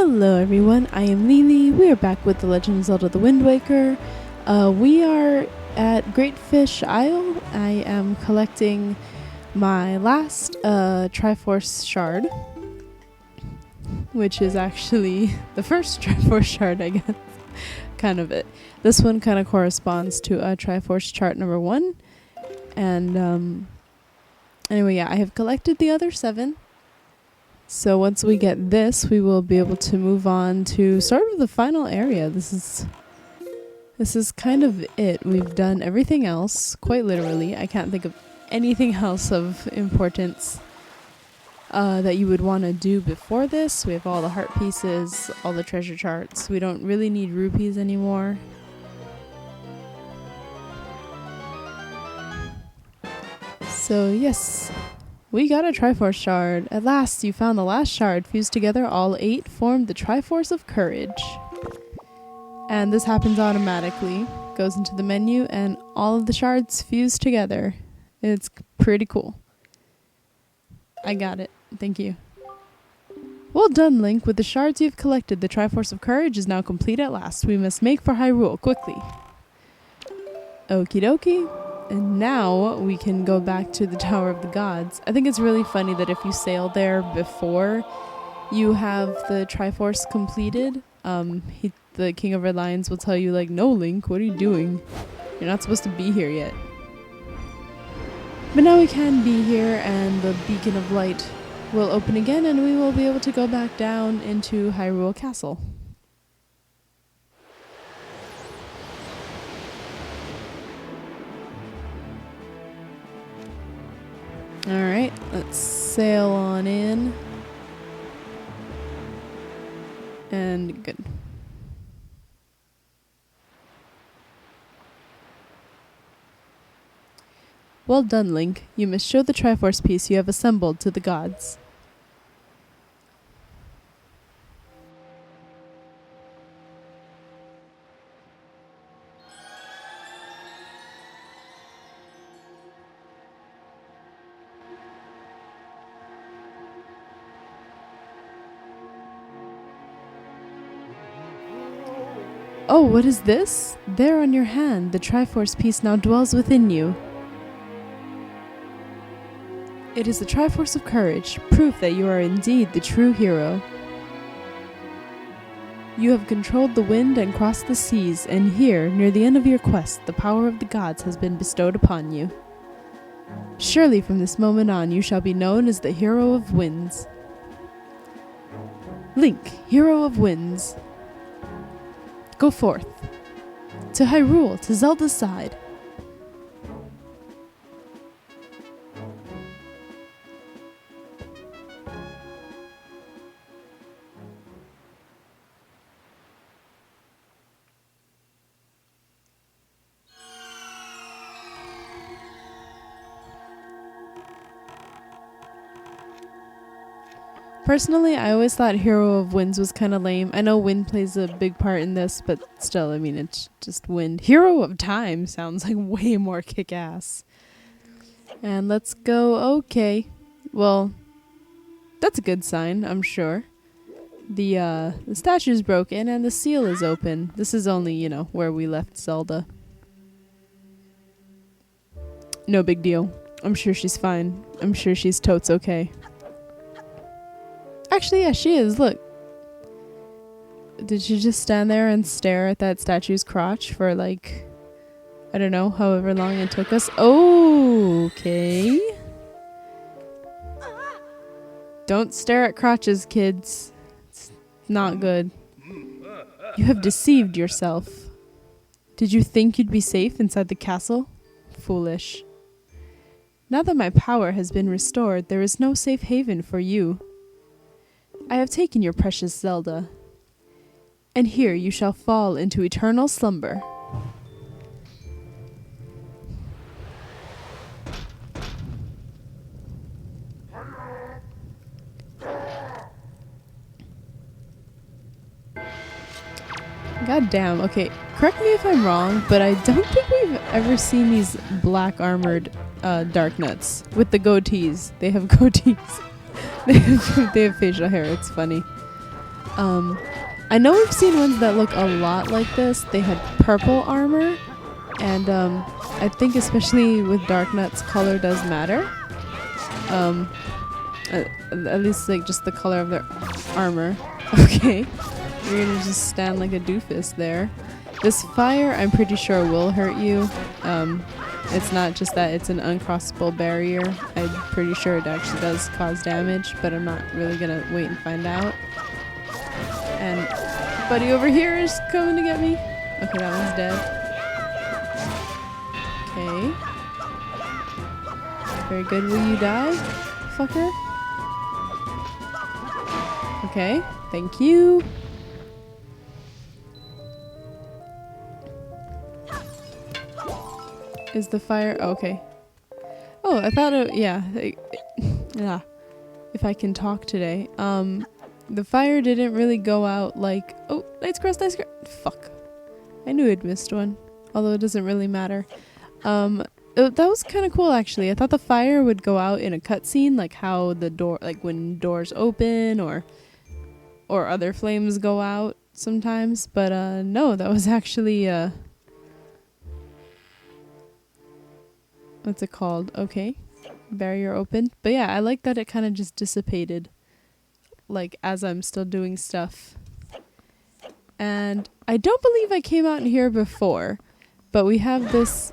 Hello everyone, I am Lily. We are back with The Legend of Zelda: The Wind Waker. We are at Great Fish Isle. I am collecting my last Triforce shard, which is actually the first Triforce shard, I guess. Kind of it. This one kind of corresponds to Triforce chart number 1. And anyway, yeah, I have collected the other 7. So once we get this, we will be able to move on to sort of the final area. This is kind of it. We've done everything else, quite literally. I can't think of anything else of importance that you would want to do before this. We have all the heart pieces, all the treasure charts. We don't really need rupees anymore. So yes. We got a Triforce shard. At last, you found the last shard. Fused together, all 8 formed the Triforce of Courage. And this happens automatically. Goes into the menu, and all of the shards fuse together. It's pretty cool. I got it. Thank you. Well done, Link. With the shards you've collected, the Triforce of Courage is now complete at last. We must make for Hyrule, quickly. Okie dokie. And now we can go back to the Tower of the Gods. I think it's really funny that if you sail there before you have the Triforce completed, the King of Red Lions will tell you, like, no, Link, what are you doing? You're not supposed to be here yet. But now we can be here, and the Beacon of Light will open again, and we will be able to go back down into Hyrule Castle. Alright, let's sail on in. And good. Well done, Link. You must show the Triforce piece you have assembled to the gods. Oh, what is this? There on your hand, the Triforce piece now dwells within you. It is the Triforce of Courage, proof that you are indeed the true hero. You have controlled the wind and crossed the seas, and here, near the end of your quest, the power of the gods has been bestowed upon you. Surely from this moment on, you shall be known as the Hero of Winds. Link, Hero of Winds. Go forth. To Hyrule, to Zelda's side. Personally, I always thought Hero of Winds was kind of lame. I know wind plays a big part in this, but still, I mean, it's just wind. Hero of Time sounds like way more kick-ass. And let's go, okay. Well, that's a good sign, I'm sure. The statue's broken and the seal is open. This is only, you know, where we left Zelda. No big deal. I'm sure she's fine. I'm sure she's totes okay. Actually, yeah, she is. Look. Did she just stand there and stare at that statue's crotch for, like, I don't know, however long it took us? Oh, okay. Don't stare at crotches, kids. It's not good. You have deceived yourself. Did you think you'd be safe inside the castle? Foolish. Now that my power has been restored, there is no safe haven for you. I have taken your precious Zelda, and here you shall fall into eternal slumber. God damn, okay, correct me if I'm wrong, but I don't think we've ever seen these black armored dark nuts with the goatees. They have goatees. They have facial hair. It's funny. I know we've seen ones that look a lot like this. They had purple armor, and I think especially with Darknuts, color does matter. At least like just the color of their armor. Okay, you're gonna just stand like a doofus there. This fire, I'm pretty sure, will hurt you. It's not just that it's an uncrossable barrier. I'm pretty sure it actually does cause damage, but I'm not really gonna wait and find out. And buddy over here is coming to get me. Okay, that one's dead. Okay. Very good. Will you die, fucker? Okay, thank you. Is the fire... Oh, okay. Oh, I thought it... Yeah. Yeah. If I can talk today. The fire didn't really go out like... Oh, Knight's Cross, Knight's Cross. Fuck. I knew I'd missed one. Although it doesn't really matter. That was kind of cool, actually. I thought the fire would go out in a cutscene, like how the door... Like when doors open or other flames go out sometimes. But, no, that was actually, what's it called? Okay. Barrier opened. But yeah, I like that it kind of just dissipated. Like, as I'm still doing stuff. And I don't believe I came out in here before. But we have this,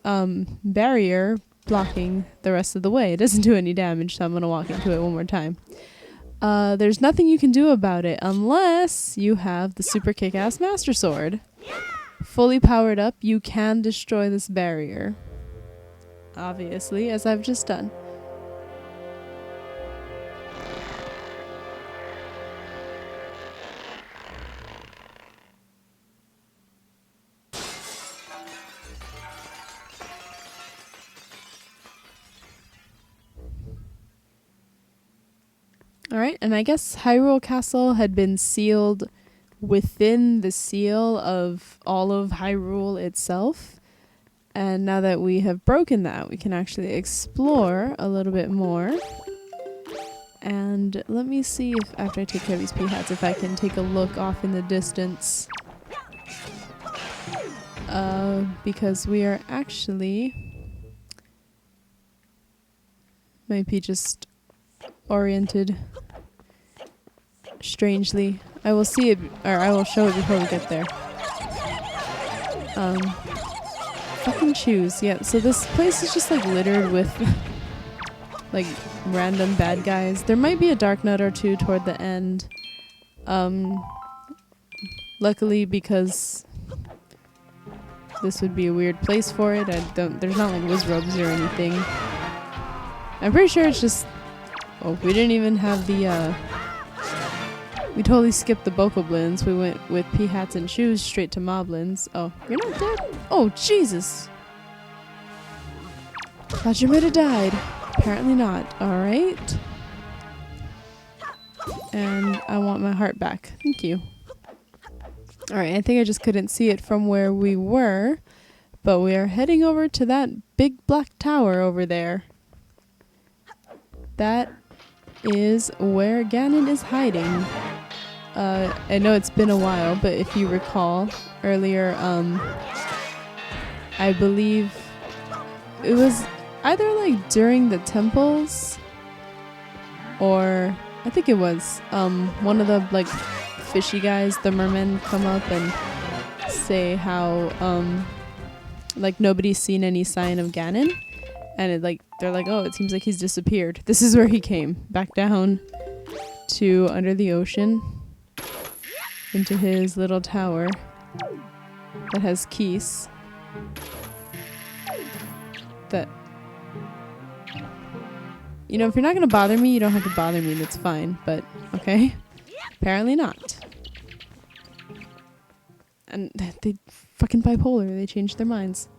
barrier blocking the rest of the way. It doesn't do any damage, so I'm gonna walk into it one more time. There's nothing you can do about it unless you have the super kick-ass Master Sword. Fully powered up, you can destroy this barrier. Obviously, as I've just done. Alright, and I guess Hyrule Castle had been sealed within the seal of all of Hyrule itself. And now that we have broken that, we can actually explore a little bit more. And let me see if, after I take care of these P-hats, if I can take a look off in the distance. Because we are actually... Might be just oriented strangely. I will see it, or I will show it before we get there. Fucking choose. Yeah, so this place is just like littered with like random bad guys. There might be a dark nut or two toward the end. Luckily, because this would be a weird place for it, there's not like wizrobes or anything. I'm pretty sure it's just... Oh, we didn't even have the, we totally skipped the Bokoblins. We went with P-hats and shoes straight to Moblins. Oh, you're not dead? Oh, Jesus. Thought you might have died. Apparently not. Alright. And I want my heart back. Thank you. Alright, I think I just couldn't see it from where we were. But we are heading over to that big black tower over there. That is where Ganon is hiding. I know it's been a while, but if you recall earlier, I believe it was either like during the temples or I think it was one of the like fishy guys, the mermen, come up and say how like nobody's seen any sign of Ganon. And it, like, they're like, oh, it seems like he's disappeared. This is where he came. Back down to under the ocean. Into his little tower that has keys. That... You know, if you're not gonna bother me, you don't have to bother me. That's fine. But, okay. Apparently not. And they fucking bipolar. They changed their minds.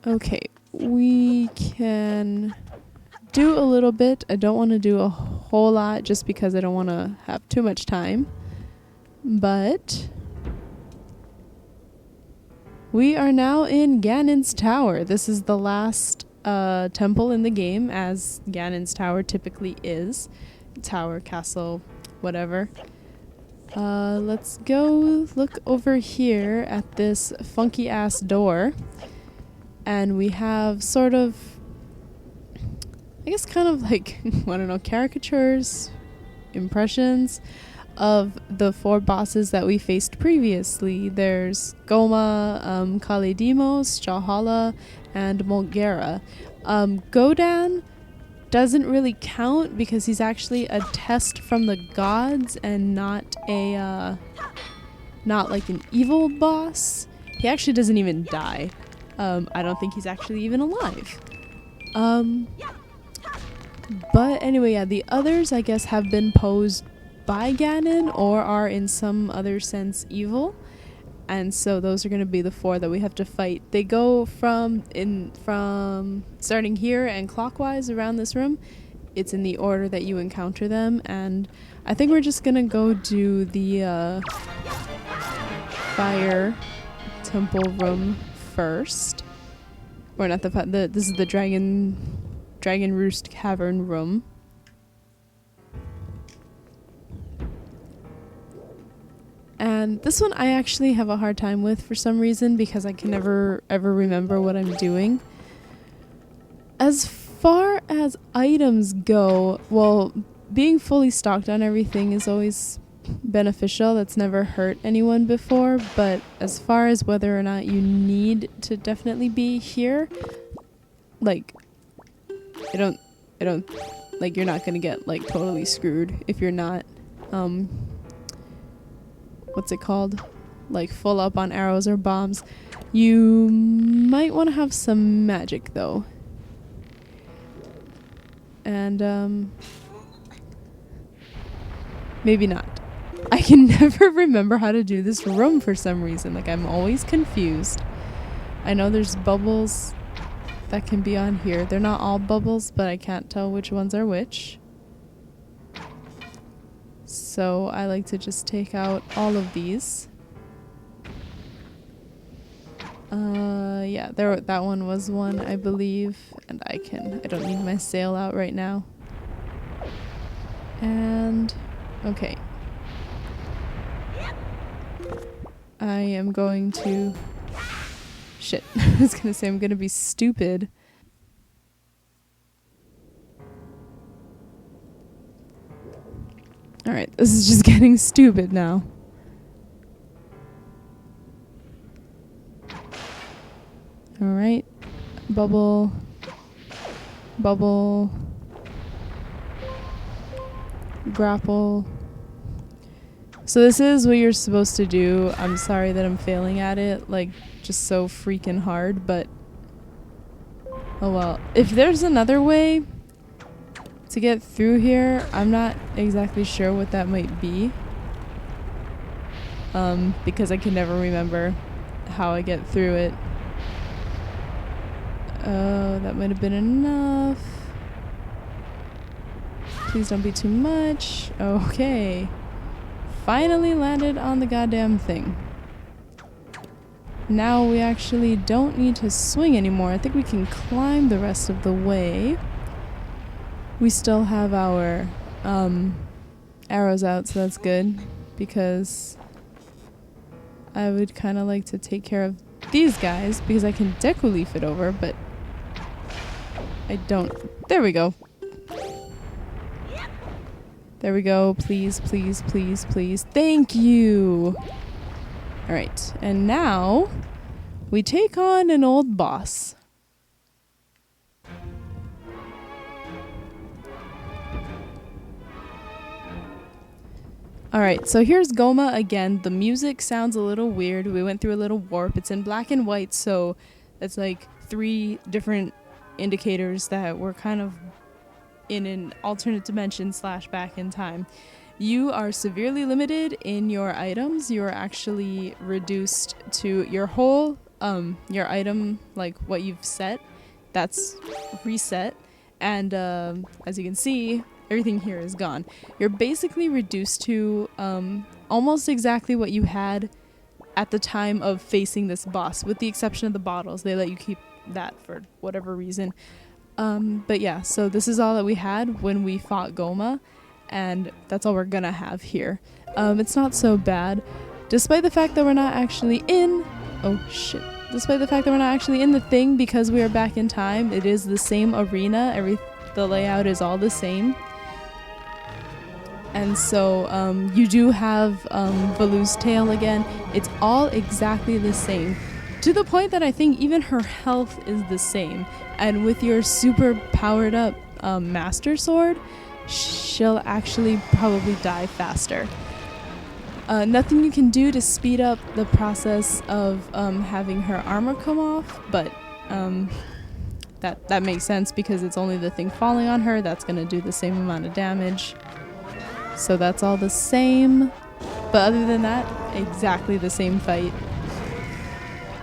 Okay, we can do a little bit. I don't want to do a whole lot just because I don't want to have too much time. But we are now in Gannons Tower. This is the last temple in the game, as Gannons Tower typically is. tower, castle, whatever. Let's go look over here at this funky ass door. And we have sort of, I guess kind of like, I don't know, caricatures, impressions of the 4 bosses that we faced previously. There's Gohma, Kalidimos, Jahala, and Molgera. Godan doesn't really count because he's actually a test from the gods and not a not like an evil boss. He actually doesn't even die. I don't think he's actually even alive. But anyway, yeah, the others I guess have been posed by Ganon or are in some other sense evil. And so those are going to be the 4 that we have to fight. They go from starting here and clockwise around this room. It's in the order that you encounter them, and I think we're just going to go do the fire temple room first. Or not this is the dragon roost cavern room. And this one I actually have a hard time with for some reason because I can never ever remember what I'm doing. As far as items go, well, being fully stocked on everything is always beneficial. That's never hurt anyone before, but as far as whether or not you need to definitely be here, like, I don't, like, you're not gonna get, like, totally screwed if you're not, what's it called? Like, full up on arrows or bombs. You might want to have some magic, though. And, maybe not. I can never remember how to do this room for some reason. Like, I'm always confused. I know there's bubbles that can be on here. They're not all bubbles, but I can't tell which ones are which. So I like to just take out all of these. Yeah, that one was one, I believe. And I don't need my sail out right now. And, okay. I am going to... Shit, I was gonna say I'm gonna be stupid. Alright, this is just getting stupid now. Alright. Bubble. Bubble. Grapple. So this is what you're supposed to do. I'm sorry that I'm failing at it, like, just so freaking hard, but... Oh well. If there's another way to get through here, I'm not exactly sure what that might be. Because I can never remember how I get through it. Oh, that might have been enough. Please don't be too much. Okay. Finally landed on the goddamn thing. Now we actually don't need to swing anymore. I think we can climb the rest of the way. We still have our arrows out, so that's good. Because I would kind of like to take care of these guys because I can Deku Leaf it over, but I don't. There we go. There we go. Please, please, please, please. Thank you. All right. And now we take on an old boss. Alright, so here's Gohma again. The music sounds a little weird. We went through a little warp. It's in black and white, so it's like 3 different indicators that we're kind of in an alternate dimension / back in time. You are severely limited in your items. You are actually reduced to your whole, your item, like what you've set, that's reset. And as you can see, everything here is gone. You're basically reduced to almost exactly what you had at the time of facing this boss, with the exception of the bottles. They let you keep that for whatever reason. But yeah, so this is all that we had when we fought Gohma. and that's all we're gonna have here. It's not so bad, despite the fact that we're not actually in. Oh shit! Despite the fact that we're not actually in the thing, because we are back in time. It is the same arena. The layout is all the same. And so you do have Baloo's tail again. It's all exactly the same. To the point that I think even her health is the same. And with your super powered up Master Sword, she'll actually probably die faster. Nothing you can do to speed up the process of having her armor come off, but that makes sense because it's only the thing falling on her that's going to do the same amount of damage. So that's all the same. But other than that, exactly the same fight.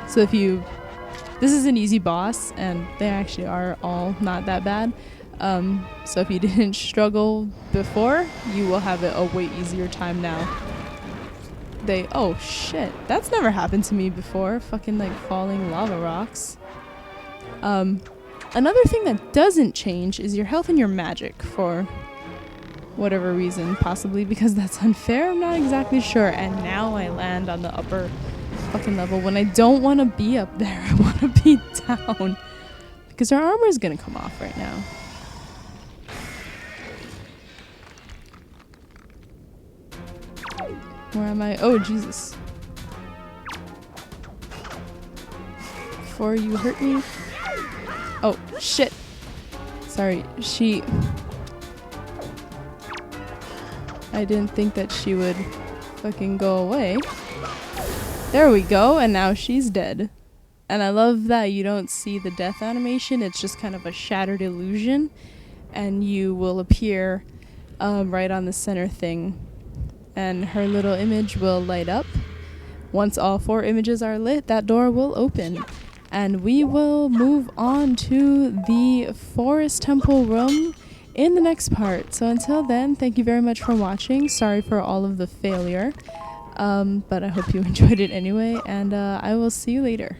So this is an easy boss, and they actually are all not that bad. So if you didn't struggle before, you will have a way easier time now. Oh shit, that's never happened to me before. Fucking like falling lava rocks. Another thing that doesn't change is your health and your magic for whatever reason, possibly because that's unfair, I'm not exactly sure. And now I land on the upper fucking level when I don't want to be up there. I want to be down because our armor is gonna come off right now. Where am I? Oh Jesus. Before you hurt me. Oh shit, sorry, I didn't think that she would fucking go away. There we go, and now she's dead. And I love that you don't see the death animation, it's just kind of a shattered illusion, and you will appear right on the center thing, and her little image will light up. Once all 4 images are lit, that door will open, and we will move on to the Forest Temple room in the next part. So until then, thank you very much for watching. Sorry for all of the failure, but I hope you enjoyed it anyway, and I will see you later.